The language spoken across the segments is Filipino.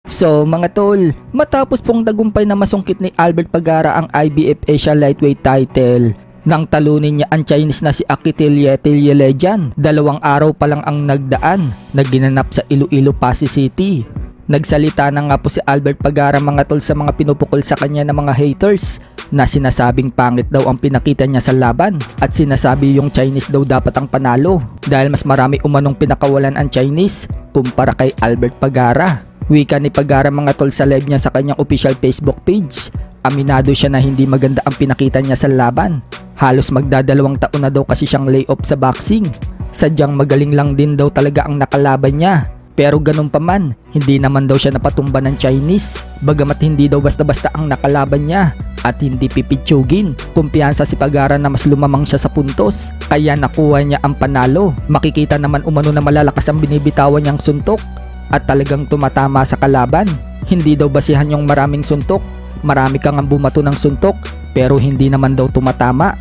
So mga tol, matapos pong tagumpay na masungkit ni Albert Pagara ang IBF Asia Lightweight title, nang talunin niya ang Chinese na si Akitilye Tilyelejan, 2 araw pa lang ang nagdaan na ginanap sa Iloilo, Pasig City. Nagsalita na nga po si Albert Pagara mga tol sa mga pinupukol sa kanya ng mga haters na sinasabing pangit daw ang pinakita niya sa laban at sinasabi yung Chinese daw dapat ang panalo dahil mas marami umanong pinakawalan ang Chinese kumpara kay Albert Pagara. Wika ni Pagara mga tol sa live niya sa kanyang official Facebook page. Aminado siya na hindi maganda ang pinakita niya sa laban. Halos magdadalawang taon na daw kasi siyang layoff sa boxing. Sadyang magaling lang din daw talaga ang nakalaban niya. Pero ganun pa man, hindi naman daw siya napatumba ng Chinese. Bagamat hindi daw basta-basta ang nakalaban niya at hindi pipitsugin. Kumpiyansa si Pagara na mas lumamang siya sa puntos, kaya nakuha niya ang panalo. Makikita naman umano na malalakas ang binibitawan niyang suntok at talagang tumatama sa kalaban. Hindi daw basihan yung maraming suntok. Marami kang ang bumato ng suntok pero hindi naman daw tumatama.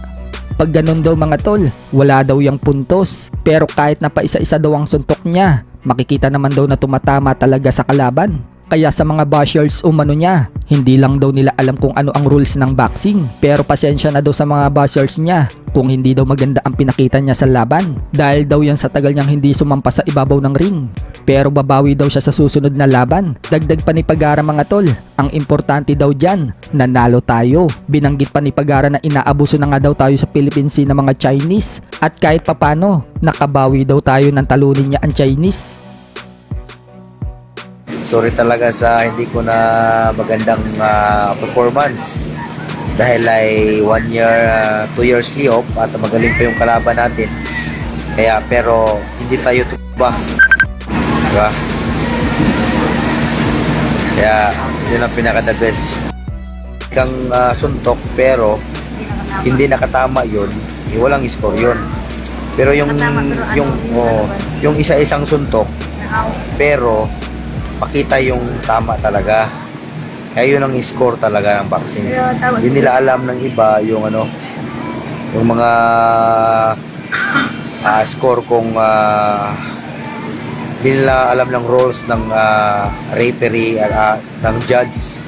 Pag ganun daw mga tol, wala daw yung puntos. Pero kahit na pa isa-isa daw ang suntok niya, makikita naman daw na tumatama talaga sa kalaban. Kaya sa mga bashers umano niya, hindi lang daw nila alam kung ano ang rules ng boxing. Pero pasensya na daw sa mga bashers niya kung hindi daw maganda ang pinakita niya sa laban. Dahil daw yan sa tagal niyang hindi sumampa sa ibabaw ng ring. Pero babawi daw siya sa susunod na laban. Dagdag pa ni Pagara mga tol, ang importante daw dyan, nanalo tayo. Binanggit pa ni Pagara na inaabuso na nga daw tayo sa Philippine Sea ng mga Chinese. At kahit papano, nakabawi daw tayo ng talunin niya ang Chinese. Sorry talaga sa hindi ko na magandang performance. Dahil ay 1 year, 2 years layoff at magaling pa yung kalaban natin. Kaya pero hindi tayo tumba. Diba? Kaya yun ang pinaka-the best. Kang suntok pero hindi nakatama yun, walang score yun. Pero yung isa-isang suntok pero pakita yung tama talaga. Kaya yun ang score talaga ng boxing. Hindi nila alam ng iba yung yung mga score kung hindi nila alam ng rules ng referee ng judge.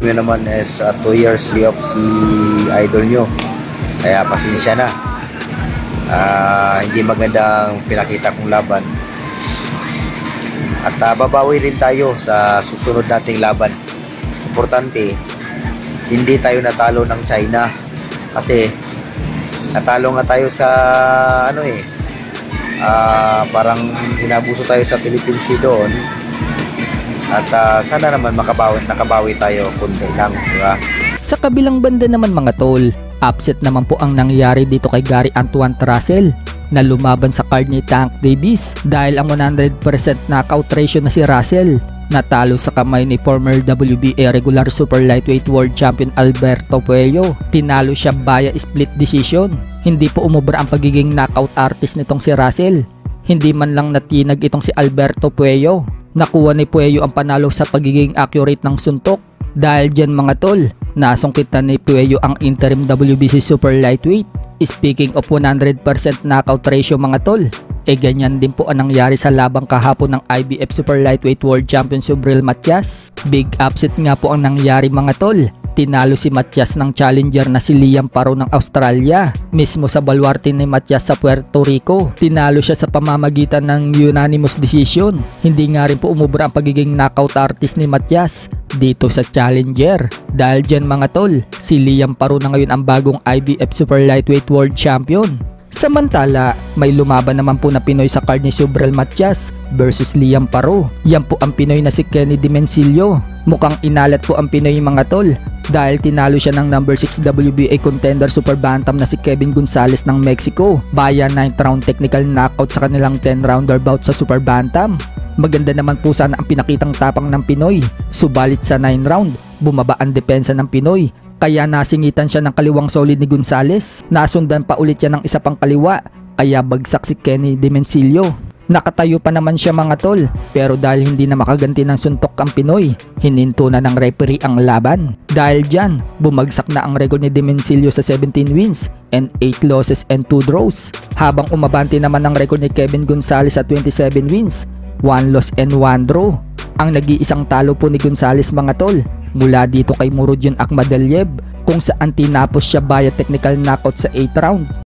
Yun naman is 2 years layoff si idol nyo. Kaya pasensya na. Hindi magandang pinakita kong laban. At babawi rin tayo sa susunod nating laban. Importante, hindi tayo natalo ng China. Kasi natalo nga tayo sa parang inabuso tayo sa Philippine Sea doon. At sana naman nakabawi tayo kundi lang, diba? Sa kabilang banda naman mga tol, upset naman po ang nangyari dito kay Gary Antoine Russell na lumaban sa card ni Tank Davis dahil ang 100% knockout ratio na si Russell natalo sa kamay ni former WBA regular super lightweight world champion Alberto Puello. Tinalo siya via split decision. Hindi po umubra ang pagiging knockout artist nitong si Russell. Hindi man lang natinag itong si Alberto Puello. Nakuha ni Puello ang panalo sa pagiging accurate ng suntok. Dahil dyan mga tol, nasungkit na ni Puello ang interim WBC super lightweight. Speaking of 100% knockout ratio mga tol, ganyan din po ang nangyari sa labang kahapon ng IBF Super Lightweight World Champion Subriel Matias. Big upset nga po ang nangyari mga tol. Tinalo si Matias ng challenger na si Liam Paro ng Australia. Mismo sa baluarte ni Matias sa Puerto Rico, tinalo siya sa pamamagitan ng unanimous decision. Hindi nga rin po umubra ang pagiging knockout artist ni Matias dito sa challenger. Dahil dyan mga tol, si Liam Paro na ngayon ang bagong IBF Super Lightweight World Champion. Samantala, may lumaban naman po na Pinoy sa card ni Subriel Matias versus Liam Paro. Yan po ang Pinoy na si Kenny Dimencillo. Mukhang inalat po ang Pinoy mga tol dahil tinalo siya ng number 6 WBA contender super bantam na si Kevin Gonzalez ng Mexico via 9th round technical knockout sa kanilang 10-rounder bout sa super bantam. Maganda naman po sana ang pinakitang tapang ng Pinoy, subalit sa 9 round, bumaba ang depensa ng Pinoy. Kaya nasingitan siya ng kaliwang solid ni Gonzalez. Nasundan pa ulit siya ng isa pang kaliwa. Kaya bagsak si Kenny Dimencillo. Nakatayo pa naman siya mga tol. Pero dahil hindi na makaganti ng suntok ang Pinoy, hininto na ng referee ang laban. Dahil dyan, bumagsak na ang record ni Dimencillo sa 17 wins and 8 losses and 2 draws. Habang umabante naman ang record ni Kevin Gonzalez sa 27 wins 1 loss and 1 draw. Ang nag-iisang talo po ni Gonzalez mga tol mula dito kay Murodjon Akhmadaliev kung saan tinapos siya via technical knockout sa 8th round.